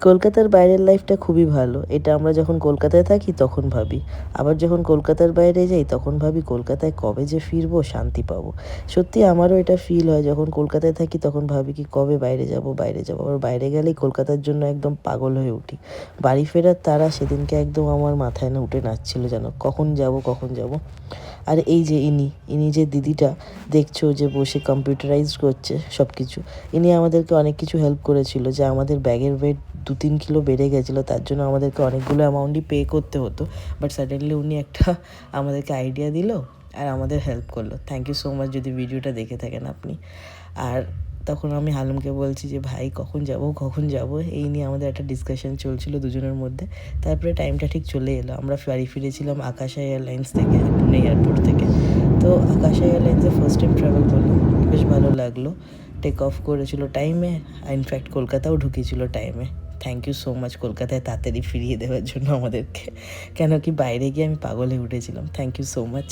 কলকাতার বাইরের লাইফটা খুবই ভালো। এটা আমরা যখন কলকাতায় থাকি তখন ভাবি। আবার যখন কলকাতার বাইরে যাই তখন ভাবি কলকাতায় কবে যে ফিরবো, শান্তি পাবো। সত্যি আমারও এটা ফিল হয়, যখন কলকাতায় থাকি তখন ভাবি কি কবে বাইরে যাবো, বাইরে যাবো। আবার বাইরে গেলেই কলকাতার জন্য একদম পাগল হয়ে উঠি। বাড়ি ফেরার তাড়া সেদিনকে একদম আমার মাথায় না উঠে নাচছিল যেন, কখন যাবো, কখন যাবো। আর এই যে ইনি যে দিদিটা দেখছো যে বসে কম্পিউটারাইজড করছে সব কিছু, ইনি আমাদেরকে অনেক কিছু হেল্প করেছিল। যে আমাদের ব্যাগের ওয়েট 2-3 কিলো বেড়ে গেছিলো, তার জন্য আমাদেরকে অনেকগুলো অ্যামাউন্টই পে করতে হতো। বাট সাডেনলি উনি একটা আমাদেরকে আইডিয়া দিল আর আমাদের হেল্প করলো। থ্যাংক ইউ সো মাচ যদি ভিডিওটা দেখে থাকেন আপনি। আর তখন আমি হালুমকে বলছি যে ভাই কখন যাব, কখন যাব, এই নিয়ে আমাদের একটা ডিসকাশন চলছিল দুজনের মধ্যে। তারপরে টাইমটা ঠিক চলে এলো। আমরা বাড়ি ফিরেছিলাম আকাশা এয়ারলাইন্স থেকে, পুনে এয়ারপোর্ট থেকে। তো আকাশা এয়ারলাইন্সে ফার্স্ট টাইম ট্রাভেল করলাম, বেশ ভালো লাগলো। টেক অফ করেছিল টাইমে, ইনফ্যাক্ট কলকাতাও ঢুকেছিল টাইমে। থ্যাংক ইউ সো মাচ কলকাতায় তাড়াতাড়ি ফিরিয়ে দেওয়ার জন্য আমাদেরকে, কেন কি বাইরে গিয়ে আমি পাগল হয়ে উঠেছিলাম। Thank you so much.